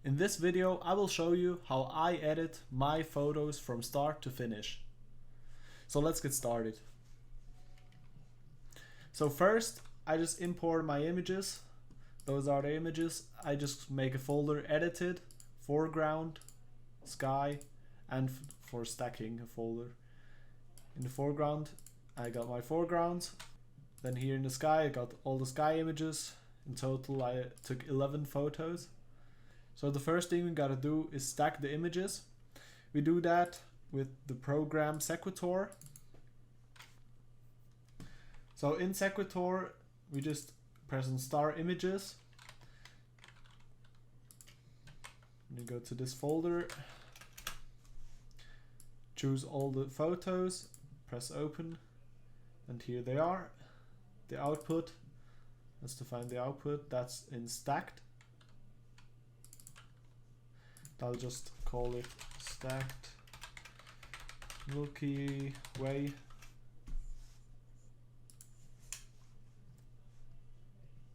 In this video I will show you how I edit my photos from start to finish. So let's get started. So first I just import my images. Those are the images. I just make a folder edited, foreground, sky, and for stacking a folder. In the foreground I got my foregrounds. Then here in the sky I got all the sky images. In total I took 11 photos. So the first thing we gotta do is stack the images. We do that with the program Sequitur. So in Sequitur we just press on star images. And you go to this folder, choose all the photos, press open, and here they are. The output, let's define the output, that's in stacked. I'll just call it stacked Milky Way.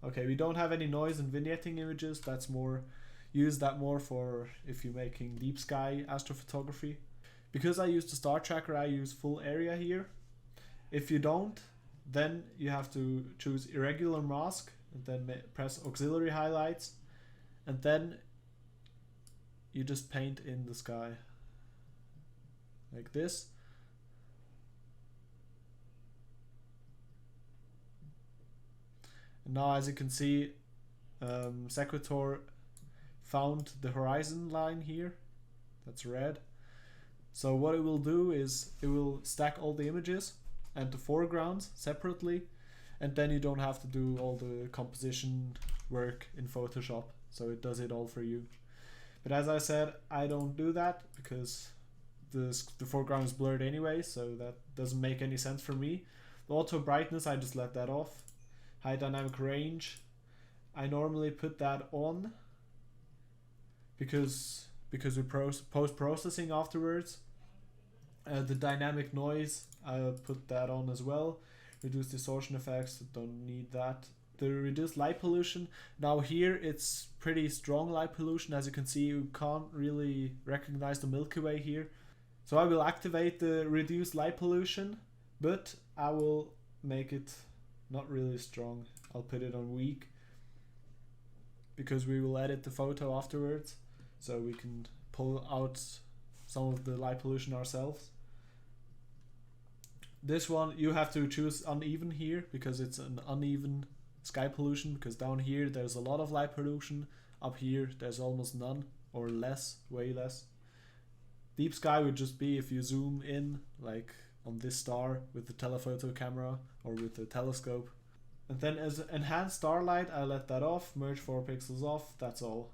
Okay, we don't have any noise and vignetting images. That's more, use that more for if you're making deep sky astrophotography. Because I use the star tracker, I use full area here. If you don't, then you have to choose irregular mask and then press auxiliary highlights, and then you just paint in the sky like this. And now as you can see, Sequitur found the horizon line here, that's red. So what it will do is it will stack all the images and the foregrounds separately, and then you don't have to do all the composition work in Photoshop, so it does it all for you. But as I said, I don't do that because the foreground is blurred anyway, so that doesn't make any sense for me. The auto brightness, I just let that off. High dynamic range, I normally put that on because we post-processing afterwards. The dynamic noise, I put that on as well. Reduce distortion effects, don't need that. The reduced light pollution, now here it's pretty strong light pollution. As you can see, you can't really recognize the Milky Way here. So I will activate the reduced light pollution, but I will make it not really strong. I'll put it on weak because we will edit the photo afterwards, so we can pull out some of the light pollution ourselves. This one you have to choose uneven here because it's an uneven sky pollution, because down here there's a lot of light pollution, up here there's almost none or less, way less. Deep sky would just be if you zoom in like on this star with the telephoto camera or with the telescope. And then as enhanced starlight, I let that off, merge 4 pixels off, that's all.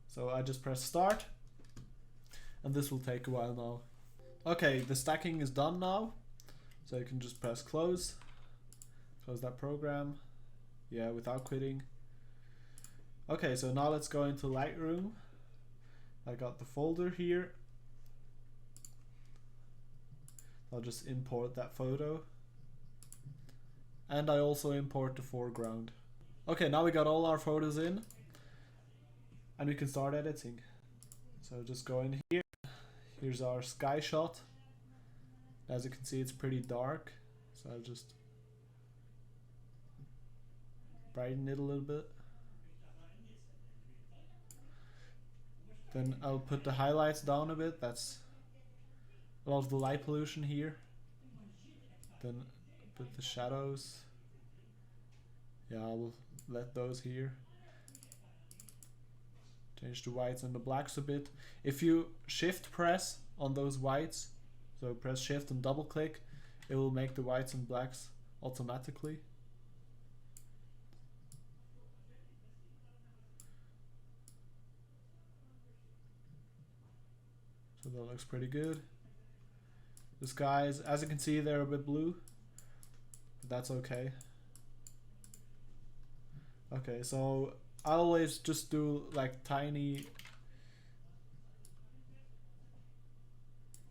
So I just press start, and this will take a while now. Okay, the stacking is done now, so you can just press close that program, yeah, without quitting. Okay, so now let's go into Lightroom. I got the folder here. I'll just import that photo. And I also import the foreground. Okay, now we got all our photos in, and we can start editing. So just go in here. Here's our sky shot. As you can see, it's pretty dark, so I'll just brighten it a little bit. Then I'll put the highlights down a bit. That's a lot of the light pollution here. Then put the shadows. Yeah, I will let those here. Change the whites and the blacks a bit. If you shift press on those whites, so press shift and double click, it will make the whites and blacks automatically. So that looks pretty good. The skies, as you can see, they're a bit blue, but that's okay. Okay, so I always just do like tiny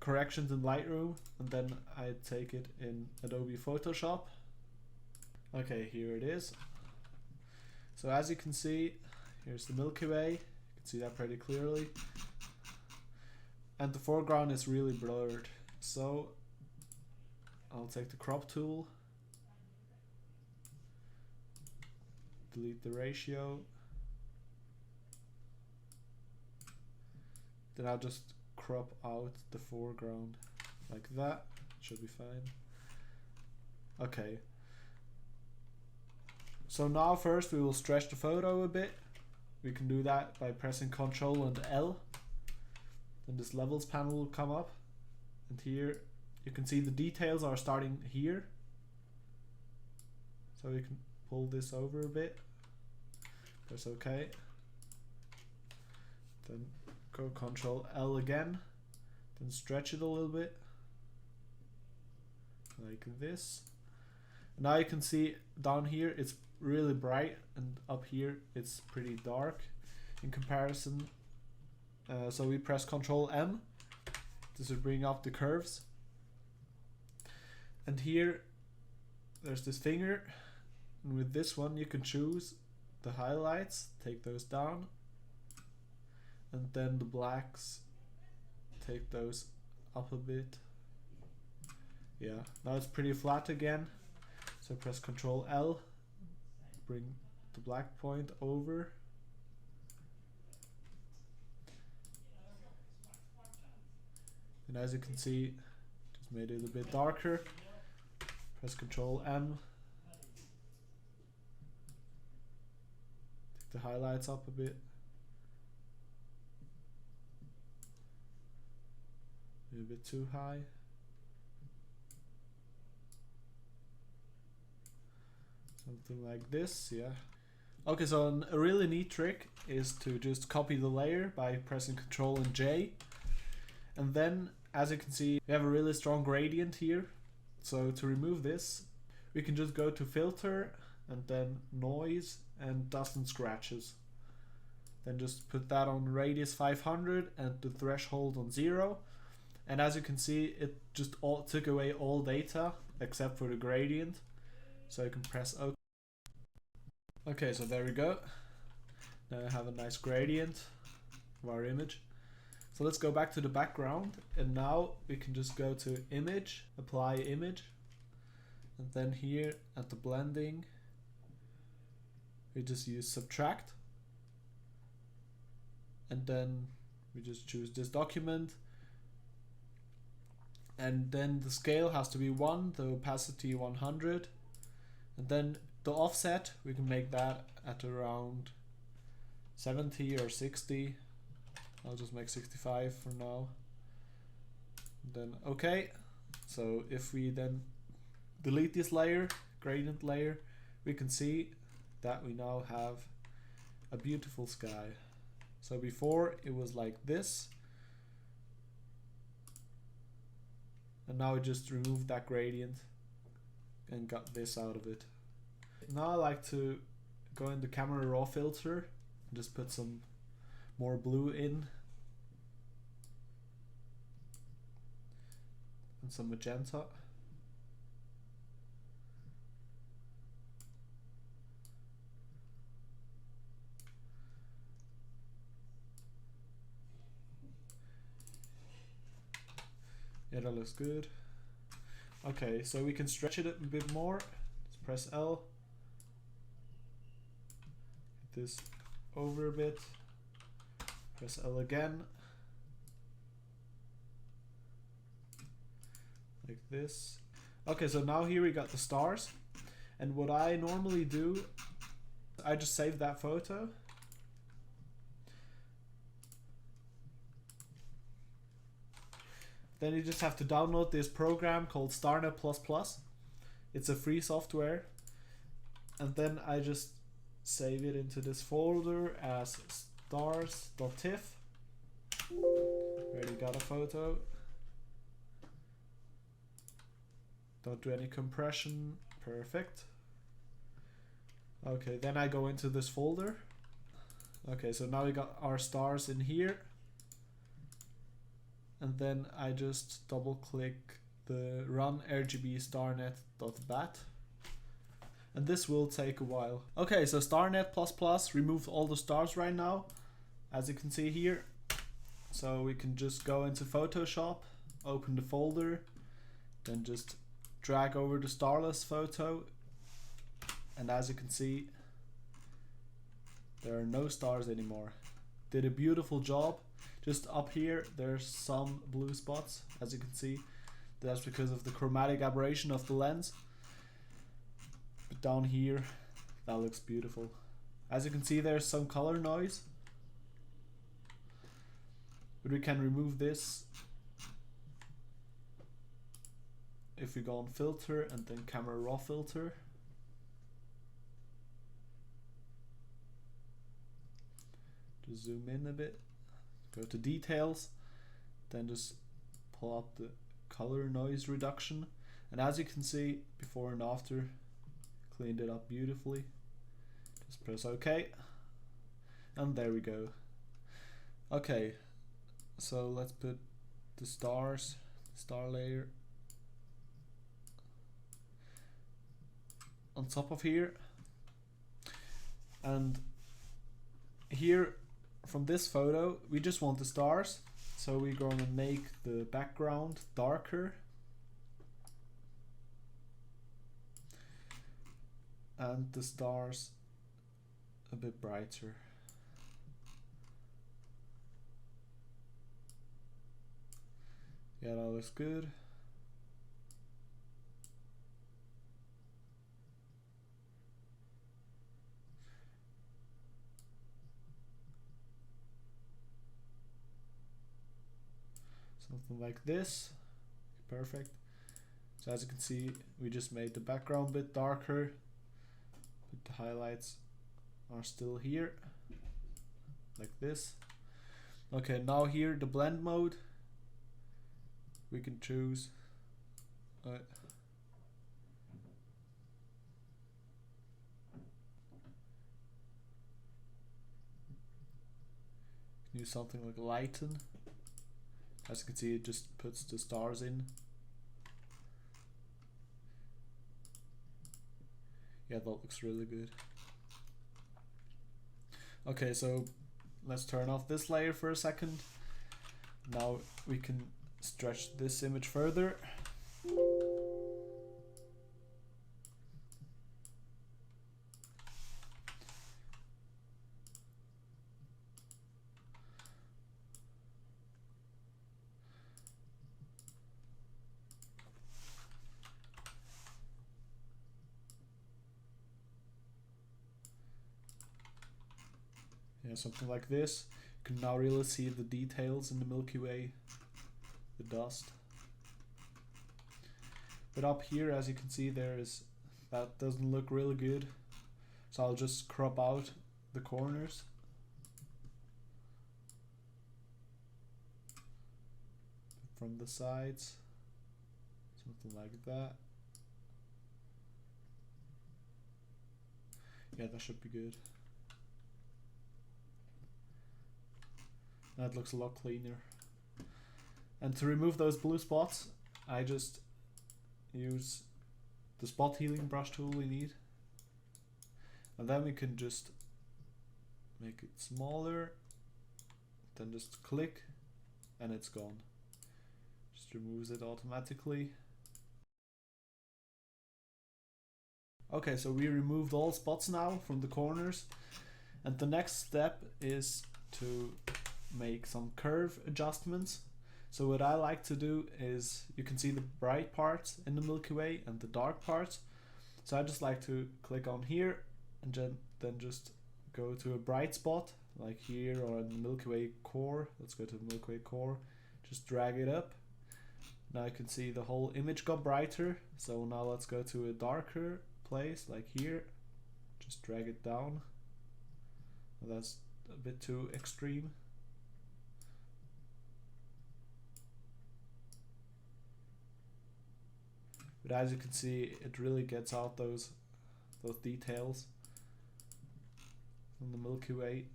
corrections in Lightroom, and then I take it in Adobe Photoshop. Okay, here it is. So as you can see, here's the Milky Way. You can see that pretty clearly. And the foreground is really blurred. So I'll take the crop tool, delete the ratio. Then I'll just crop out the foreground like that. Should be fine. Okay. So now first we will stretch the photo a bit. We can do that by pressing Ctrl and L. Then this levels panel will come up. And here you can see the details are starting here. So we can pull this over a bit. Press OK. Then go Ctrl L again. Then stretch it a little bit. Like this. Now you can see down here it's really bright, and up here it's pretty dark in comparison. So we press Ctrl M. This will bring up the curves. And here there's this finger, and with this one you can choose the highlights, take those down, and then the blacks, take those up a bit. Yeah, now it's pretty flat again. So press Ctrl L, bring the black point over. And as you can see, just made it a bit darker. Press Ctrl M. Take the highlights up a bit. Maybe a bit too high. Something like this, yeah. Okay, so a really neat trick is to just copy the layer by pressing Ctrl and J. And then, as you can see, we have a really strong gradient here. So to remove this, we can just go to Filter and then Noise and Dust and Scratches. Then just put that on radius 500 and the threshold on 0. And as you can see, it just took away all data except for the gradient. So you can press OK. Okay, so there we go. Now I have a nice gradient of our image. So let's go back to the background, and now we can just go to Image, Apply Image, and then here at the blending, we just use Subtract, and then we just choose this document, and then the scale has to be 1, the opacity 100, and then the offset, we can make that at around 70 or 60. I'll just make 65 for now. Then OK. So if we then delete this layer, gradient layer, we can see that we now have a beautiful sky. So before it was like this, and now we just removed that gradient and got this out of it. Now I like to go in the camera raw filter and just put some more blue in and some magenta. Yeah, that looks good. Okay, so we can stretch it a bit more. Just press L. Get this over a bit. Press L again. Like this. Okay, so now here we got the stars. And what I normally do, I just save that photo. Then you just have to download this program called StarNet++. It's a free software. And then I just save it into this folder as stars.tiff. Already got a photo. Don't do any compression. Perfect. Okay, then I go into this folder. Okay, so now we got our stars in here. And then I just double click the run RGB starnet.bat. And this will take a while. Okay, so StarNet++ removed all the stars right now. as you can see here. So we can just go into Photoshop, open the folder, then just drag over the starless photo, and as you can see, there are no stars anymore. Did a beautiful job. Just up here there's some blue spots, as you can see. That's because of the chromatic aberration of the lens. But down here, that looks beautiful. As you can see, there's some color noise, but we can remove this if we go on filter and then camera raw filter. Just zoom in a bit, go to details, then just pull up the color noise reduction, and as you can see, before and after, cleaned it up beautifully. Just press OK, and there we go. Okay, so let's put the stars, star layer on top of here, and here from this photo we just want the stars, so we're going to make the background darker and the stars a bit brighter. Yeah, that looks good. Something like this. Perfect. So as you can see, we just made the background a bit darker, but the highlights are still here, like this. Okay, now here the blend mode, we can choose use something like lighten. As you can see, it just puts the stars in. Yeah, that looks really good. Okay, so let's turn off this layer for a second. Now we can stretch this image further. Yeah, something like this. You can now really see the details in the Milky Way, the dust. But up here, as you can see, that doesn't look really good. So I'll just crop out the corners. From the sides, something like that. Yeah, that should be good. That looks a lot cleaner. And to remove those blue spots, I just use the spot healing brush tool we need. And then we can just make it smaller, then just click and it's gone. Just removes it automatically. Okay, so we removed all spots now from the corners, and the next step is to make some curve adjustments. So what I like to do is, you can see the bright parts in the Milky Way and the dark parts. So I just like to click on here and then just go to a bright spot, like here or in the Milky Way core. Let's go to the Milky Way core, just drag it up. Now you can see the whole image got brighter. So now let's go to a darker place, like here, just drag it down. That's a bit too extreme. But as you can see, it really gets out those details from the Milky Way.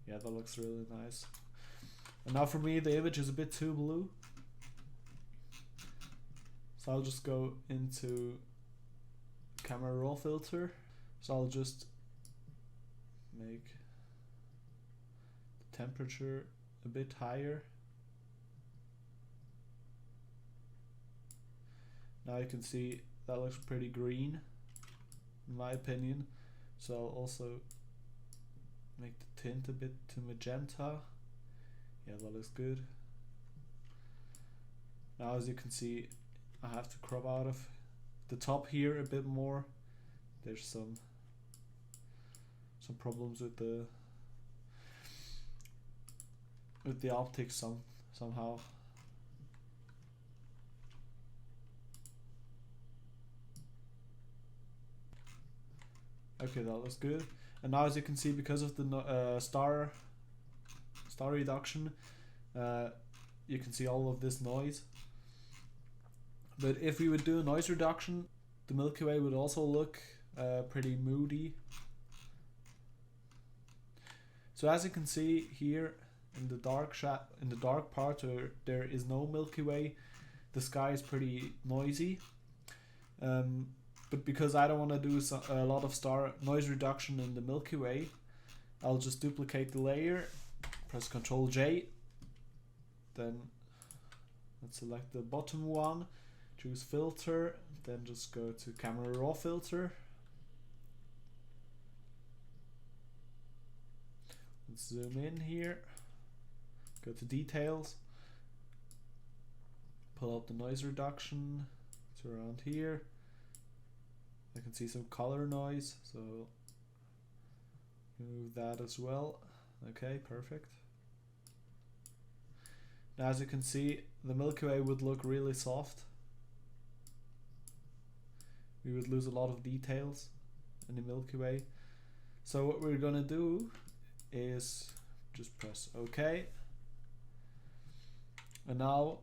Yeah, that looks really nice. And now for me, the image is a bit too blue. So I'll just go into camera raw filter. So I'll just make the temperature a bit higher. Now you can see that looks pretty green in my opinion. So I'll also make the tint a bit to magenta. Yeah, that looks good. Now as you can see, I have to crop out of the top here a bit more. There's some problems with the optics somehow. Okay, that looks good. And now as you can see, because of the star reduction, you can see all of this noise. But if we would do a noise reduction, the Milky Way would also look pretty moody. So as you can see here in the dark part where there is no Milky Way, the sky is pretty noisy. But because I don't want to do a lot of star noise reduction in the Milky Way, I'll just duplicate the layer, press Ctrl J, then let's select the bottom one, choose filter, then just go to camera raw filter. Let's zoom in here, go to details, pull out the noise reduction to around here. I can see some color noise, so remove that as well. Okay, perfect. Now as you can see, the Milky Way would look really soft. We would lose a lot of details in the Milky Way. So what we're gonna do is just press OK. And now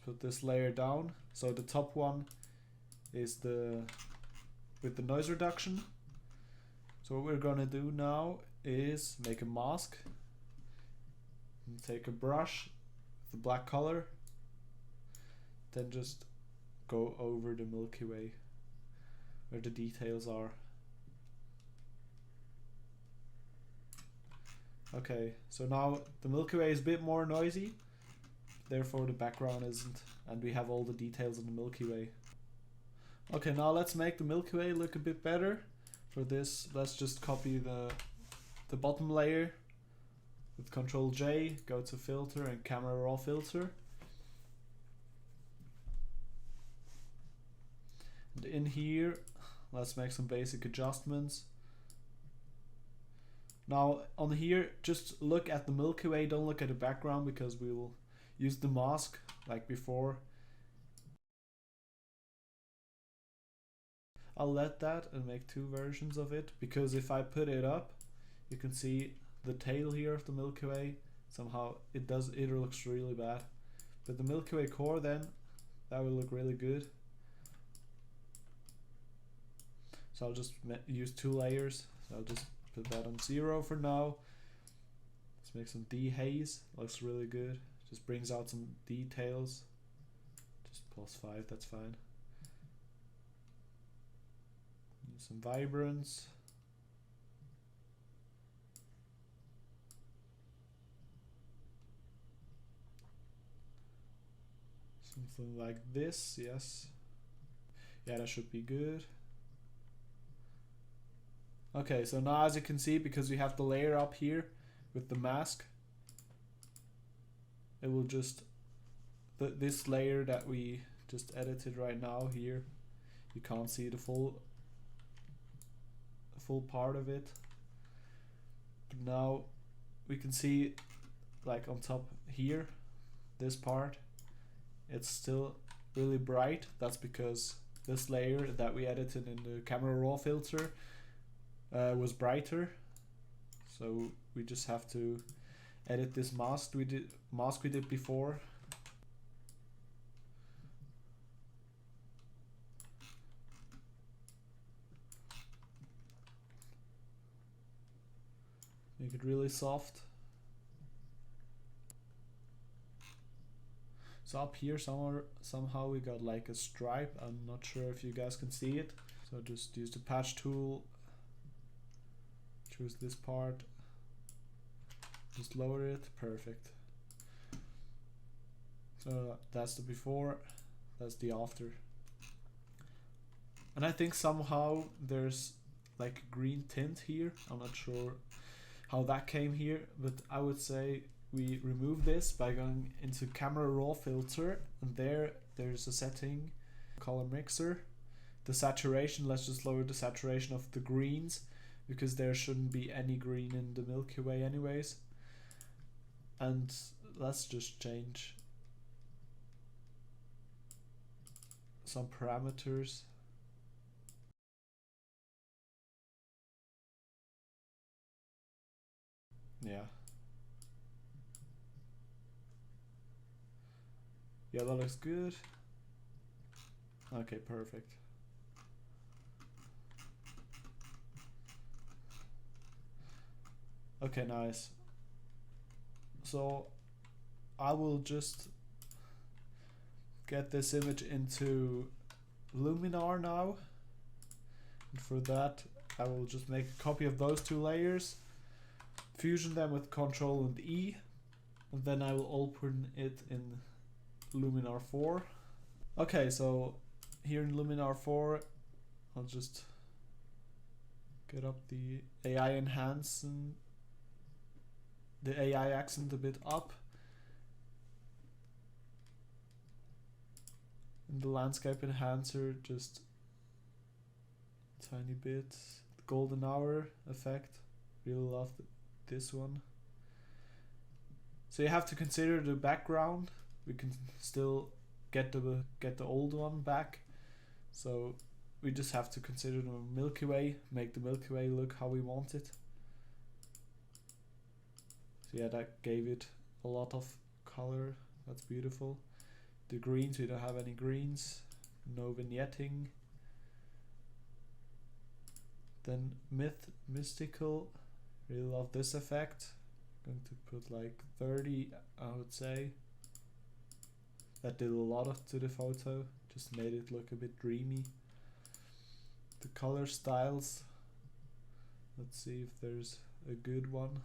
put this layer down. So the top one is with the noise reduction. So what we're gonna do now is make a mask and take a brush with the black color, then just go over the Milky Way where the details are. Okay, so now the Milky Way is a bit more noisy, therefore the background isn't, and we have all the details in the Milky Way. Okay, now let's make the Milky Way look a bit better. For this, let's just copy the bottom layer with Ctrl J, go to filter and camera raw filter. And in here, let's make some basic adjustments. Now on here, just look at the Milky Way, don't look at the background, because we will use the mask like before. I'll let that and make two versions of it, because if I put it up, you can see the tail here of the Milky Way. Somehow it looks really bad. But the Milky Way core, then that will look really good. So I'll just use two layers. So I'll just put that on 0 for now. Let's make some dehaze. Looks really good. Just brings out some details. Just +5, that's fine. Use some vibrance. Something like this, yes. Yeah, that should be good. Okay, so now as you can see, because we have the layer up here with the mask, it will just, this layer that we just edited right now here, you can't see the full part of it. But now we can see, like on top here, this part, it's still really bright. That's because this layer that we edited in the camera raw filter was brighter. So we just have to edit this mask we did before. Make it really soft. So up here somewhere, somehow we got like a stripe. I'm not sure if you guys can see it. So just use the patch tool, choose this part, just lower it, perfect. So that's the before, that's the after. And I think somehow there's like a green tint here. I'm not sure how that came here, but I would say we remove this by going into camera raw filter, and there's a setting, color mixer. The saturation, let's just lower the saturation of the greens, because there shouldn't be any green in the Milky Way anyways. And let's just change some parameters. Yeah. Yeah, that looks good. Okay, perfect. Okay, nice. So I will just get this image into Luminar now. And for that, I will just make a copy of those two layers, fusion them with Ctrl and E, and then I will open it in Luminar 4. Okay, so here in Luminar 4, I'll just get up the AI enhance and the AI accent a bit up. In the landscape enhancer, just a tiny bit. The golden hour effect, really love this one. So you have to consider the background. We can still get the old one back. So we just have to consider the Milky Way, make the Milky Way look how we want it. So yeah, that gave it a lot of color. That's beautiful. The greens, we don't have any greens. No vignetting. Then mystical. Really love this effect. I'm going to put like 30, I would say. That did a lot to the photo. Just made it look a bit dreamy. The color styles. Let's see if there's a good one.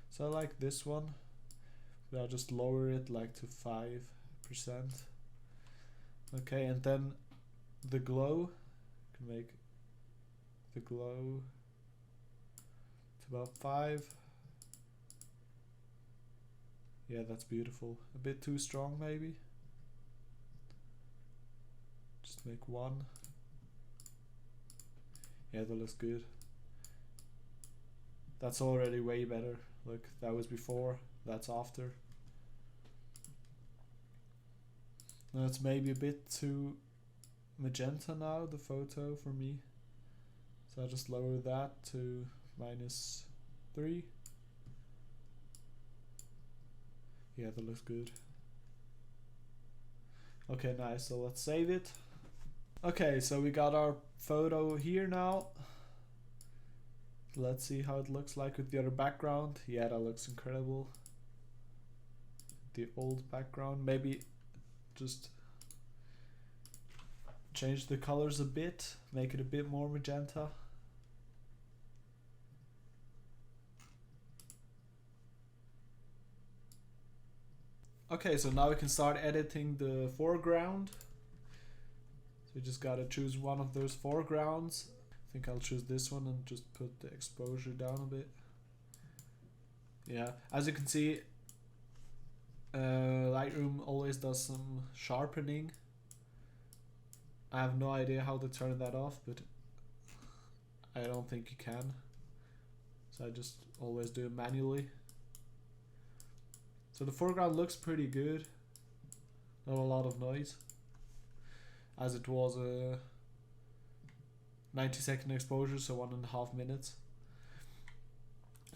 So I like this one, but I'll just lower it like to 5%. Okay, and then the glow, can make the glow to about 5. Yeah, that's beautiful. A bit too strong maybe. Just make 1. Yeah, that looks good. That's already way better. Look, that was before, that's after. Now it's maybe a bit too magenta now, the photo for me. So I'll just lower that to -3. Yeah, that looks good. Okay, nice, so let's save it. Okay, so we got our photo here now. Let's see how it looks like with the other background. Yeah, that looks incredible. The old background, maybe just change the colors a bit, make it a bit more magenta. Okay, so now we can start editing the foreground. So you just gotta choose one of those foregrounds. I think I'll choose this one and just put the exposure down a bit. Yeah, as you can see, Lightroom always does some sharpening. I have no idea how to turn that off, but I don't think you can. So I just always do it manually. So the foreground looks pretty good. Not a lot of noise, as it was a 90-second exposure, so 1.5 minutes.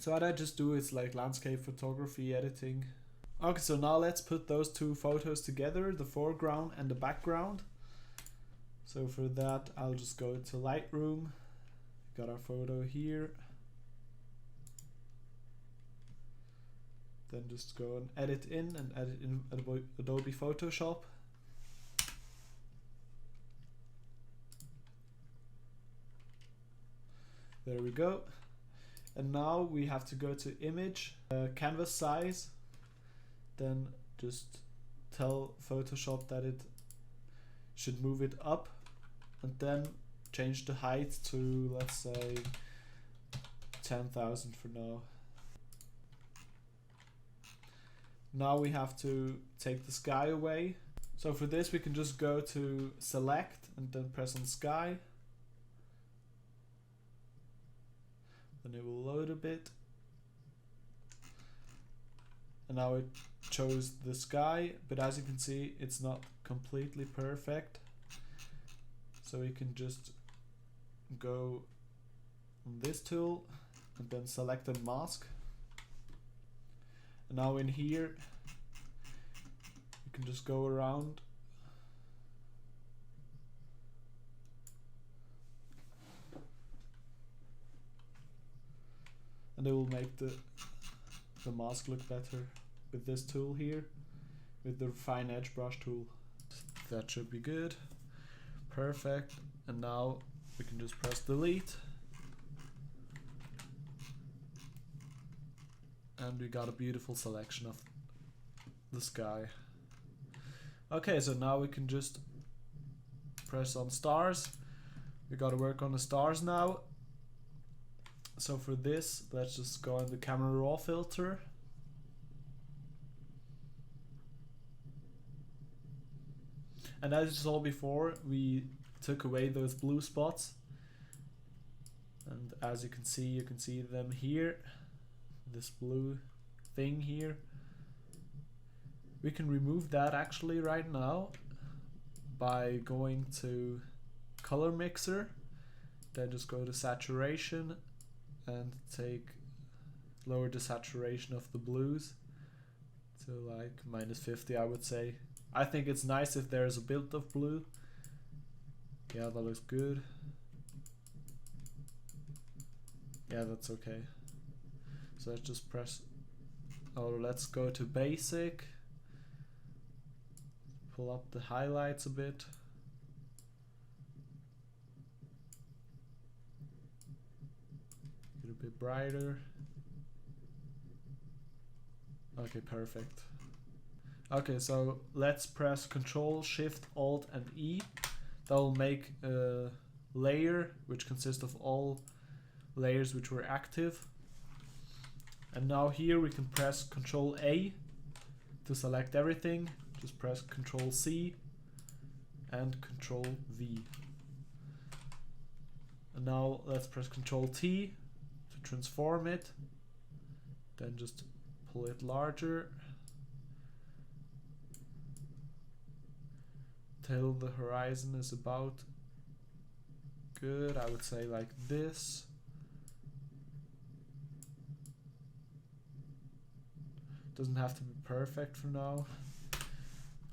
So what I just do is like landscape photography editing. Okay, so now let's put those two photos together, the foreground and the background. So for that, I'll just go to Lightroom. Got our photo here. Then just go and edit in Adobe Photoshop. There we go. And now we have to go to image, canvas size, then just tell Photoshop that it should move it up, and then change the height to, let's say, 10,000 for now. Now we have to take the sky away. So for this we can just go to select and then press on sky. Then it will load a bit. And now it chose the sky, but as you can see it's not completely perfect. So we can just go on this tool and then select and mask. And now in here you can just go around and it will make the mask look better with this tool here, with the fine edge brush tool. That should be good. Perfect. And now we can just press delete. And we got a beautiful selection of the sky. Okay, so now we can just press on stars. We gotta work on the stars now. So for this, let's just go on the camera raw filter. And as you saw before, we took away those blue spots. And as you can see them here. This blue thing here. We can remove that actually right now by going to color mixer, then just go to saturation and lower the saturation of the blues to like -50, I would say. I think it's nice if there's a bit of blue. Yeah, that looks good. Yeah, that's okay. So let's just press, let's go to basic, pull up the highlights a bit. Get a bit brighter. Okay, perfect. Okay, so let's press Control, Shift, Alt and E. That will make a layer which consists of all layers which were active. And now here we can press Control A to select everything. Just press Control C and Control V. And now let's press Control T to transform it. Then just pull it larger till the horizon is about good. I would say like this. Doesn't have to be perfect for now.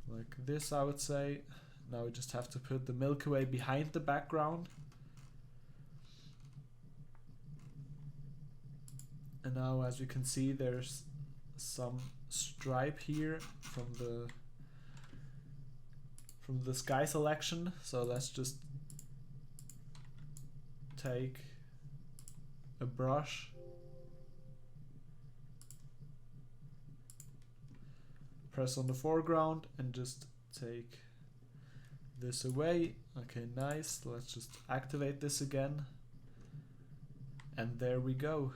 Like this, I would say. Now we just have to put the Milky Way behind the background. And now, as you can see, there's some stripe here from the sky selection. So let's just take a brush, press on the foreground and just take this away. Okay, nice. Let's just activate this again. And there we go.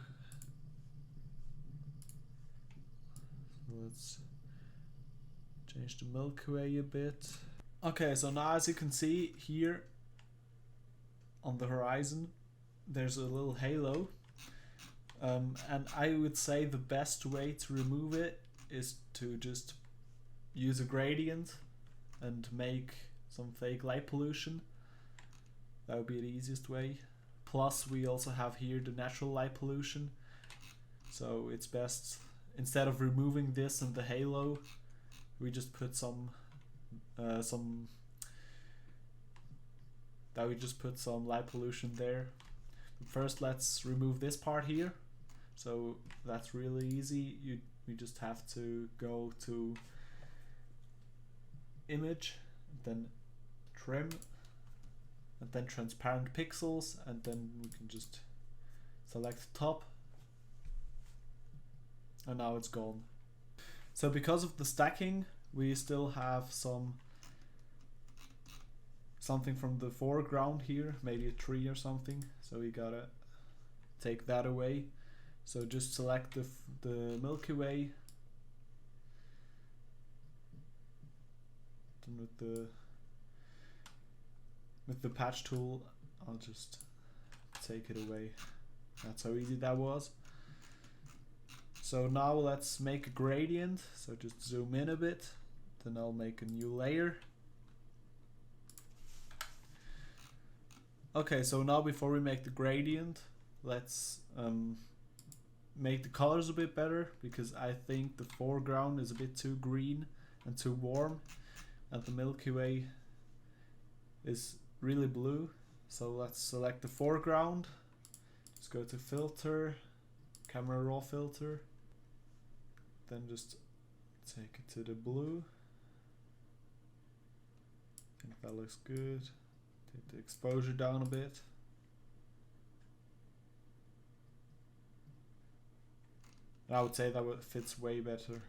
Let's change the Milky Way a bit. Okay, so now as you can see here on the horizon, there's a little halo. And I would say the best way to remove it is to just use a gradient and make some fake light pollution. That would be the easiest way. Plus we also have here the natural light pollution. So it's best, instead of removing this and the halo, we just put some light pollution there. But first let's remove this part here. So that's really easy. we just have to go to image, then trim, and then transparent pixels, and then we can just select top, and now it's gone. So because of the stacking, we still have something from the foreground here, maybe a tree or something, so we gotta take that away. So just select the Milky Way, then with the patch tool I'll just take it away. That's how easy that was. So now let's make a gradient, so just zoom in a bit, then I'll make a new layer. Okay, so now before we make the gradient, let's make the colors a bit better, because I think the foreground is a bit too green and too warm, and the Milky Way is really blue. So let's select the foreground, just go to filter, camera raw filter, then just take it to the blue. I think that looks good. Take the exposure down a bit. I would say that fits way better.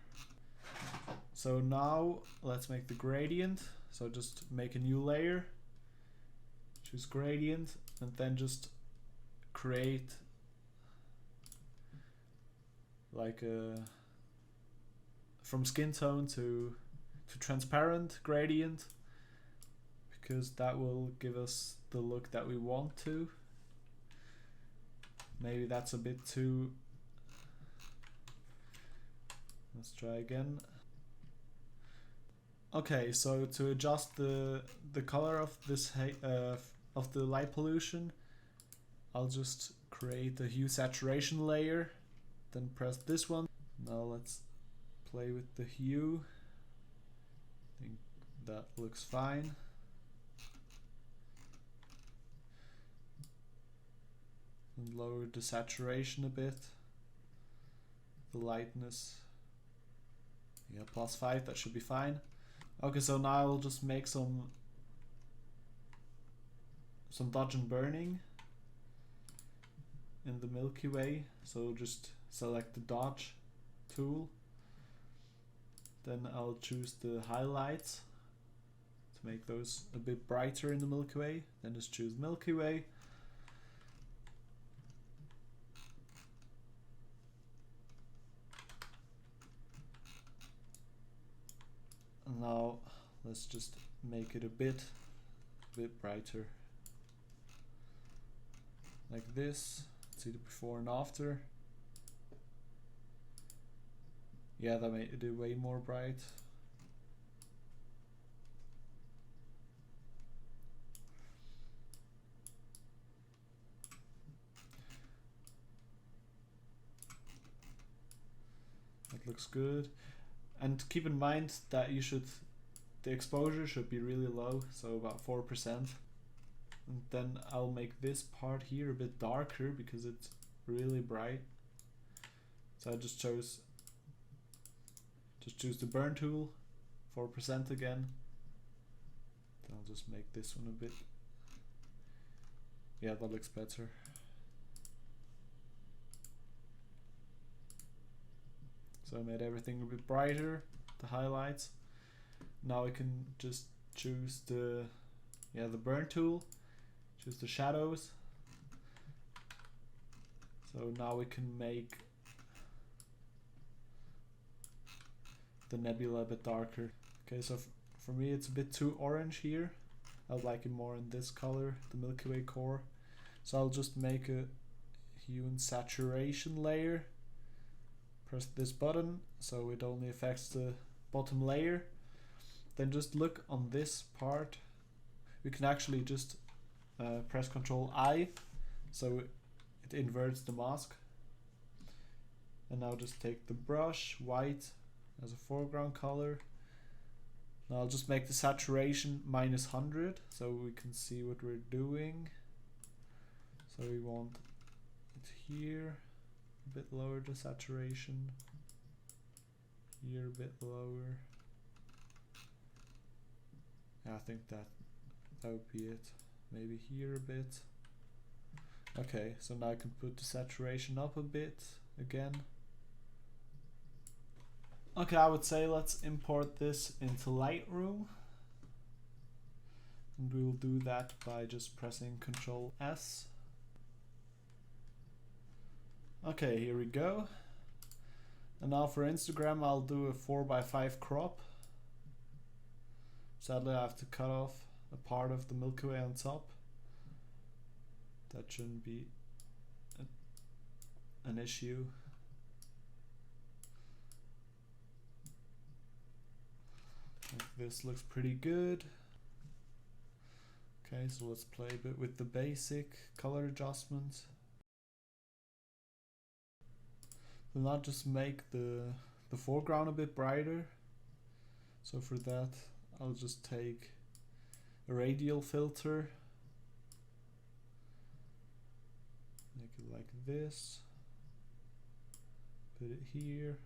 So now let's make the gradient. So just make a new layer, choose gradient, and then just create like a from skin tone to transparent gradient, because that will give us the look that we want to. Maybe that's a bit too. Let's try again. Okay, so to adjust the color of this of the light pollution, I'll just create a hue saturation layer, then press this one. Now let's play with the hue. I think that looks fine. And lower the saturation a bit. The lightness. Yeah, +5, that should be fine. Okay, so now I'll just make some dodge and burning in the Milky Way. So just select the dodge tool. Then I'll choose the highlights to make those a bit brighter in the Milky Way. Then just choose Milky Way. And now let's just make it a bit brighter. Like this. See the before and after. Yeah, that made it way more bright. That looks good. And keep in mind that the exposure should be really low, so about 4%. And then I'll make this part here a bit darker because it's really bright. So I just choose the burn tool, 4% again. Then I'll just make this one a bit. Yeah, that looks better. So I made everything a bit brighter, the highlights. Now I can just choose the burn tool, choose the shadows. So now we can make the nebula a bit darker. Okay, so for me it's a bit too orange here. I would like it more in this color, the Milky Way core. So I'll just make a hue and saturation layer. Press this button so it only affects the bottom layer. Then just look on this part. We can actually just press Ctrl I, so it inverts the mask. And now just take the brush, white as a foreground color. Now I'll just make the saturation -100 so we can see what we're doing. So we want it here, a bit lower the saturation. here a bit lower. Yeah, I think that would be it. Maybe here a bit. Okay, so now I can put the saturation up a bit again. Okay, I would say let's import this into Lightroom. And we will do that by just pressing Ctrl S. Okay, here we go. And now for Instagram, I'll do a 4:5 crop. Sadly, I have to cut off a part of the Milky Way on top. That shouldn't be an issue. This looks pretty good. Okay, so let's play a bit with the basic color adjustment. So now just make the foreground a bit brighter. So for that, I'll just take a radial filter. Make it like this. Put it here.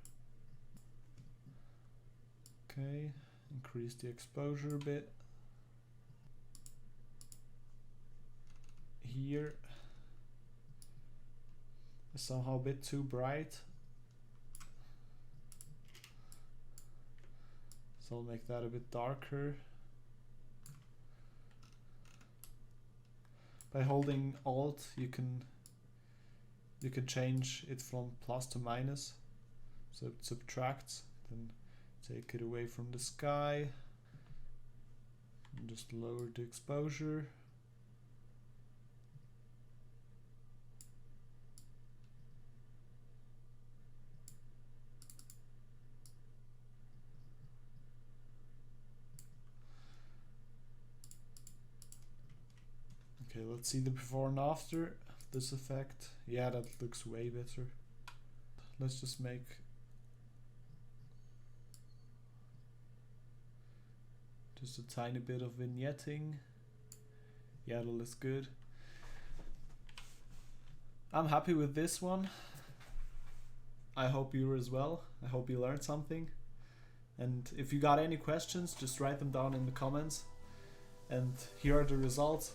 Okay, increase the exposure a bit. Here is somehow a bit too bright, so I'll make that a bit darker. By holding Alt, you can change it from plus to minus, so it subtracts. Then take it away from the sky and just lower the exposure. Okay, let's see the before and after of this effect. Yeah, that looks way better. Let's just make just a tiny bit of vignetting. Yeah, that looks good. I'm happy with this one. I hope you are as well. I hope you learned something. And if you got any questions, just write them down in the comments. And here are the results.